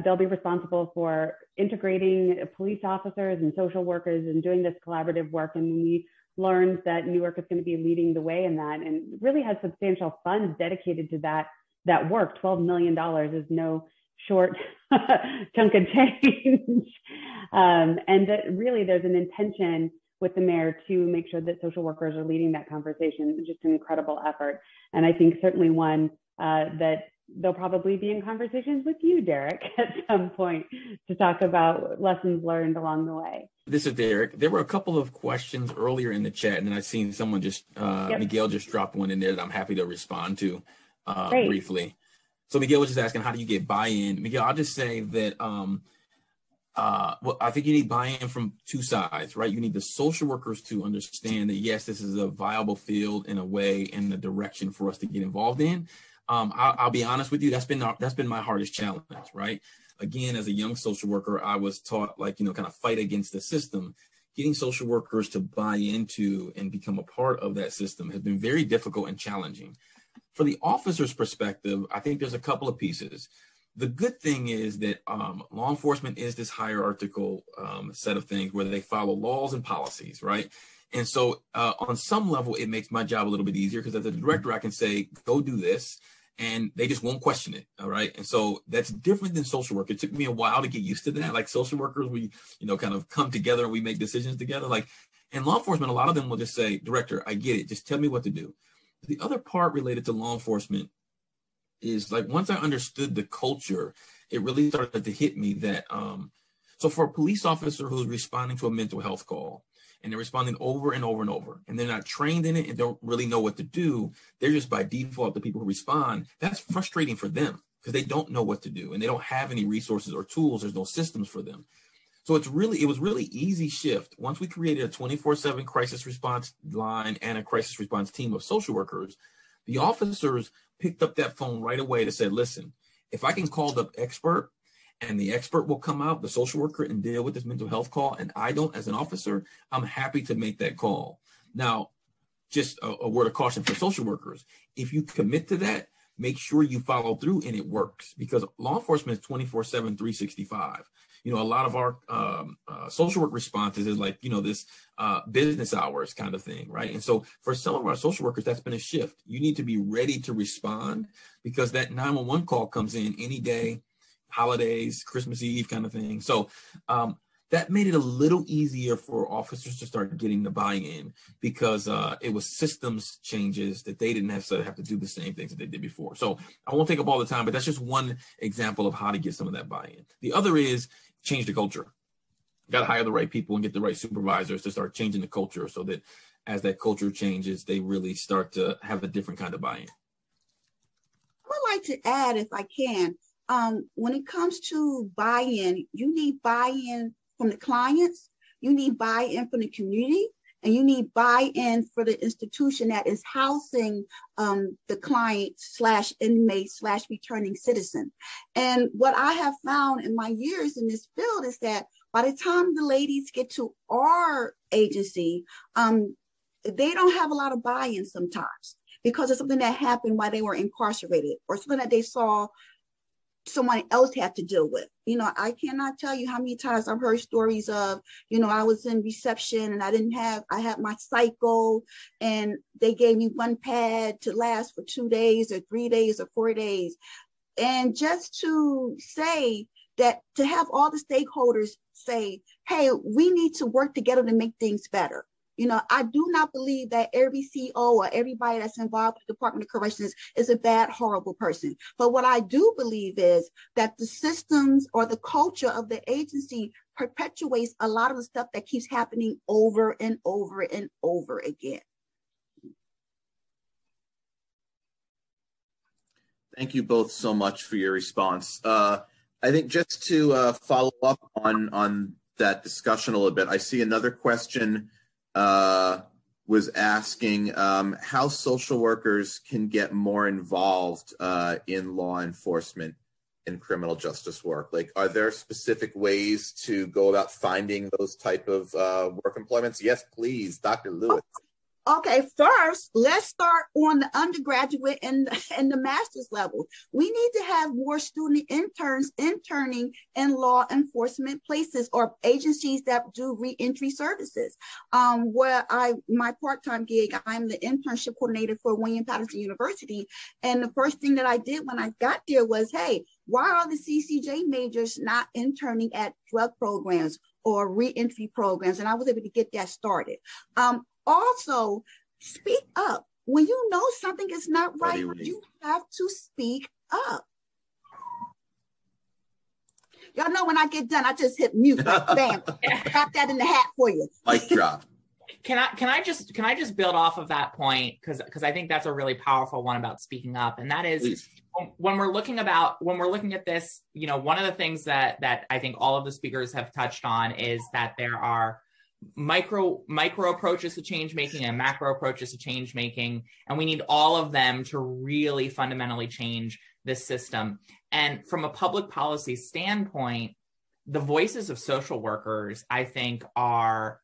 they'll be responsible for integrating police officers and social workers and doing this collaborative work. And we learned that Newark is going to be leading the way in that and really has substantial funds dedicated to that work. $12 million is no short chunk of change. And that really there's an intention with the mayor to make sure that social workers are leading that conversation. It's just an incredible effort. And I think certainly one that they'll probably be in conversations with you, Derrick, at some point to talk about lessons learned along the way. This is Derrick. There were a couple of questions earlier in the chat, and then I've seen someone Miguel just dropped one in there that I'm happy to respond to briefly. So Miguel was just asking, how do you get buy-in? Miguel, I'll just say that well, I think you need buy-in from two sides, right? You need the social workers to understand that, yes, this is a viable field in a way and a direction for us to get involved in. I'll be honest with you, that's been my hardest challenge, right? Again, as a young social worker, I was taught kind of fight against the system. Getting social workers to buy into and become a part of that system has been very difficult and challenging. For the officer's perspective, I think there's a couple of pieces. The good thing is that law enforcement is this hierarchical set of things where they follow laws and policies, right? And so on some level, it makes my job a little bit easier because as a director, I can say, go do this. and they just won't question it. All right. And so that's different than social work. It took me a while to get used to that. Like social workers, we, kind of come together and we make decisions together. Like in law enforcement, a lot of them will just say, director, I get it. Just tell me what to do. The other part related to law enforcement is like, once I understood the culture, it really started to hit me that, so for a police officer who's responding to a mental health call, and they're responding over and over and over, and they're not trained in it and don't really know what to do, they're just by default the people who respond. That's frustrating for them because they don't know what to do and they don't have any resources or tools. There's no systems for them. So it was really easy shift. Once we created a 24/7 crisis response line and a crisis response team of social workers, the officers picked up that phone right away to say, listen, if I can call the expert, and the expert will come out, the social worker, and deal with this mental health call, and I don't, as an officer, I'm happy to make that call. Now, just a word of caution for social workers. If you commit to that, make sure you follow through and it works, because law enforcement is 24/7, 365. A lot of our social work responses is like, this business hours kind of thing, right? And so for some of our social workers, that's been a shift. You need to be ready to respond because that 911 call comes in any day, holidays, Christmas Eve kind of thing. So that made it a little easier for officers to start getting the buy-in because it was systems changes that they didn't necessarily have to do the same things that they did before. So I won't take up all the time, but that's just one example of how to get some of that buy-in. The other is change the culture. Got to hire the right people and get the right supervisors to start changing the culture so that as that culture changes, they really start to have a different kind of buy-in. I would like to add, if I can, when it comes to buy-in, you need buy-in from the clients, you need buy-in from the community, and you need buy-in for the institution that is housing the client / inmate / returning citizen. And what I have found in my years in this field is that by the time the ladies get to our agency, they don't have a lot of buy-in sometimes because of something that happened while they were incarcerated or something that they saw someone else had to deal with. I cannot tell you how many times I've heard stories of, I was in reception and I had my cycle and they gave me one pad to last for 2 days or 3 days or 4 days. And just to say that, to have all the stakeholders say, hey, we need to work together to make things better. I do not believe that every CO or everybody that's involved with the Department of Corrections is a bad, horrible person. But what I do believe is that the systems or the culture of the agency perpetuates a lot of the stuff that keeps happening over and over and over again. Thank you both so much for your response. I think just to follow up on that discussion a little bit, I see another question was asking how social workers can get more involved in law enforcement and criminal justice work. Like, are there specific ways to go about finding those type of work employments? Yes, please, Dr. Lewis. Okay, first, let's start on the undergraduate and the master's level. We need to have more student interns interning in law enforcement places or agencies that do reentry services. Where my part-time gig, I'm the internship coordinator for William-Patterson University. And the first thing that I did when I got there was, hey, why are the CCJ majors not interning at drug programs or reentry programs? And I was able to get that started. Also, speak up. When you know something is not right, you have to speak up. Y'all know when I get done, I just hit mute, like, bam, pop that in the hat for you. Mic drop. Can I just build off of that point, because I think that's a really powerful one about speaking up, and that is, please. When we're looking at this, one of the things that I think all of the speakers have touched on is that there are micro approaches to change making and macro approaches to change making, and we need all of them to really fundamentally change this system. And from a public policy standpoint, the voices of social workers, I think, are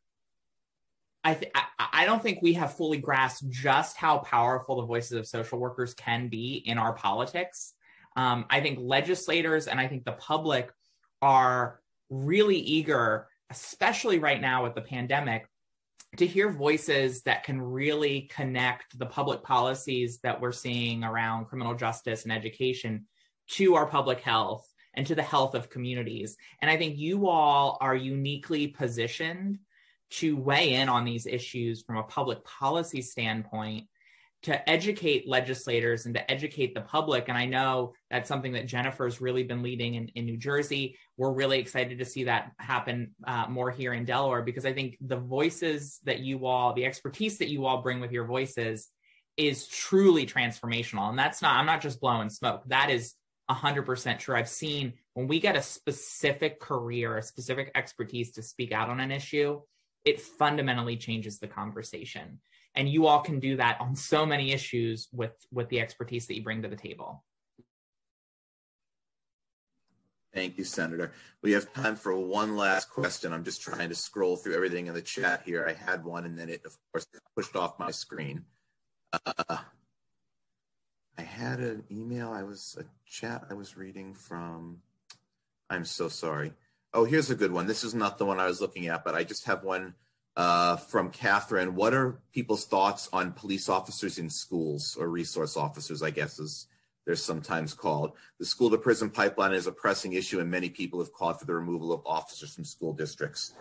I don't think we have fully grasped just how powerful the voices of social workers can be in our politics. I think legislators and I think the public are really eager, especially right now with the pandemic, to hear voices that can really connect the public policies that we're seeing around criminal justice and education to our public health and to the health of communities. And I think you all are uniquely positioned to weigh in on these issues from a public policy standpoint, to educate legislators and to educate the public. And I know that's something that Jennifer's really been leading in New Jersey. We're really excited to see that happen more here in Delaware, because I think the voices that you all, the expertise that you all bring with your voices is truly transformational. And that's not, I'm not just blowing smoke. That is 100% true. I've seen when we get a specific career, a specific expertise to speak out on an issue, it fundamentally changes the conversation. And you all can do that on so many issues with the expertise that you bring to the table. Thank you, Senator. We have time for one last question. I'm just trying to scroll through everything in the chat here. I had one and then it, of course, pushed off my screen. I had an email, a chat I was reading from, I'm so sorry. Oh, here's a good one. This is not the one I was looking at, but I just have one from Catherine. What are people's thoughts on police officers in schools, or resource officers, I guess, as they're sometimes called? The school to prison pipeline is a pressing issue, and many people have called for the removal of officers from school districts.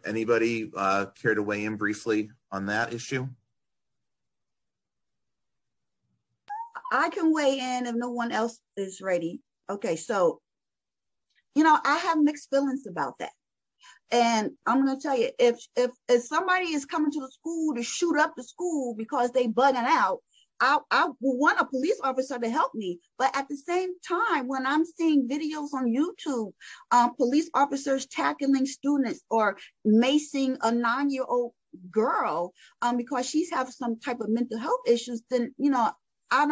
Anybody care to weigh in briefly on that issue? I can weigh in if no one else is ready. Okay, so, you know, I have mixed feelings about that. And I'm going to tell you, if somebody is coming to the school to shoot up the school because they bugging out, I want a police officer to help me. But at the same time, when I'm seeing videos on YouTube, police officers tackling students or macing a 9-year-old girl because she's having some type of mental health issues, then, you know, I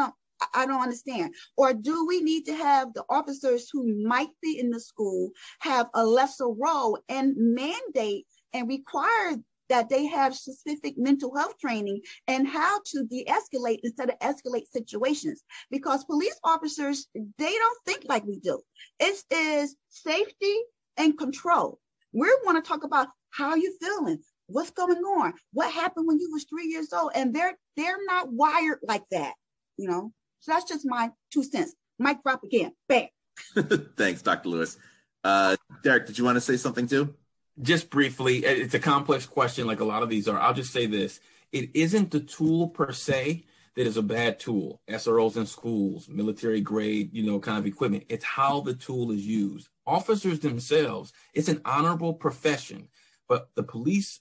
don't understand. Or do we need to have the officers who might be in the school have a lesser role and mandate and require that they have specific mental health training and how to de-escalate instead of escalate situations? Because police officers, they don't think like we do. It is safety and control. We want to talk about how you feeling, what's going on, what happened when you was 3 years old, and they're not wired like that, you know. So that's just my 2 cents. Mic drop again. Bam. Thanks, Dr. Lewis. Derrick, did you want to say something too? Just briefly, it's a complex question like a lot of these are. I'll just say this. It isn't the tool per se that is a bad tool. SROs in schools, military grade, you know, kind of equipment. It's how the tool is used. Officers themselves, it's an honorable profession, but the police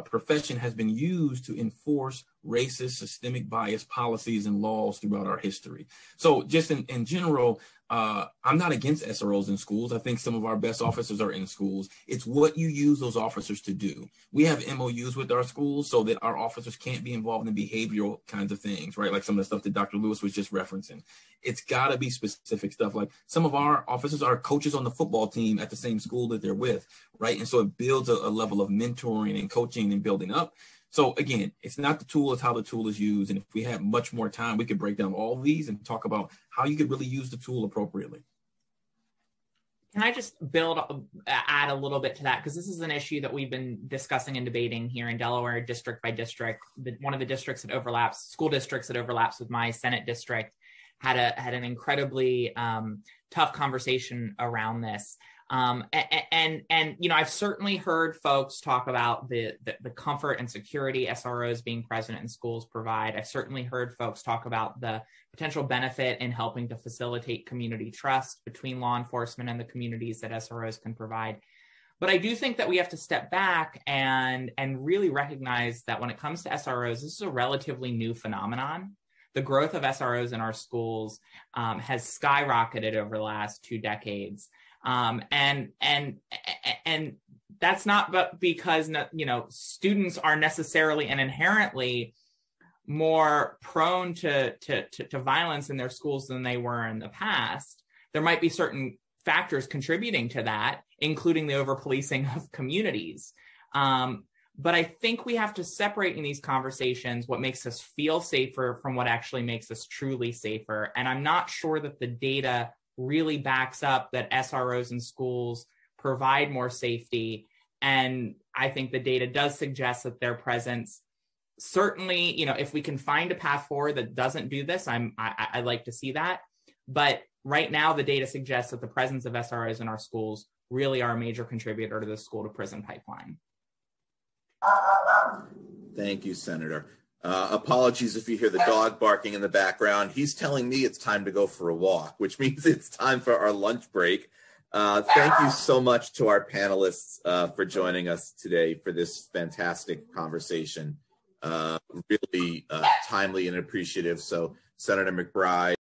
profession has been used to enforce racist, systemic bias policies and laws throughout our history. So just in general, I'm not against SROs in schools. I think some of our best officers are in schools. It's what you use those officers to do. We have MOUs with our schools so that our officers can't be involved in behavioral kinds of things, right? Like some of the stuff that Dr. Lewis was just referencing. It's got to be specific stuff. Like some of our officers are coaches on the football team at the same school that they're with, right? And so it builds a level of mentoring and coaching and building up. So again, it's not the tool, it's how the tool is used. And if we had much more time, we could break down all these and talk about how you could really use the tool appropriately. Can I just add a little bit to that? Because this is an issue that we've been discussing and debating here in Delaware, district by district. One of the districts that overlaps, school districts that overlaps with my Senate district, had an incredibly tough conversation around this. And you know, I've certainly heard folks talk about the comfort and security SROs being present in schools provide. I've certainly heard folks talk about the potential benefit in helping to facilitate community trust between law enforcement and the communities that SROs can provide. But I do think that we have to step back and really recognize that when it comes to SROs, this is a relatively new phenomenon. The growth of SROs in our schools has skyrocketed over the last 2 decades. And that's not but because, you know, students are necessarily and inherently more prone to violence in their schools than they were in the past. There might be certain factors contributing to that, including the over-policing of communities. But I think we have to separate in these conversations what makes us feel safer from what actually makes us truly safer. And I'm not sure that the data really backs up that SROs in schools provide more safety And I think the data does suggest that their presence, certainly, if we can find a path forward that doesn't do this, I'd like to see that. But right now, the data suggests that the presence of SROs in our schools really are a major contributor to the school to prison pipeline. Thank you, Senator. Apologies if you hear the dog barking in the background. He's telling me it's time to go for a walk, which means it's time for our lunch break. Thank you so much to our panelists for joining us today for this fantastic conversation. Really timely and appreciative. So Senator McBride,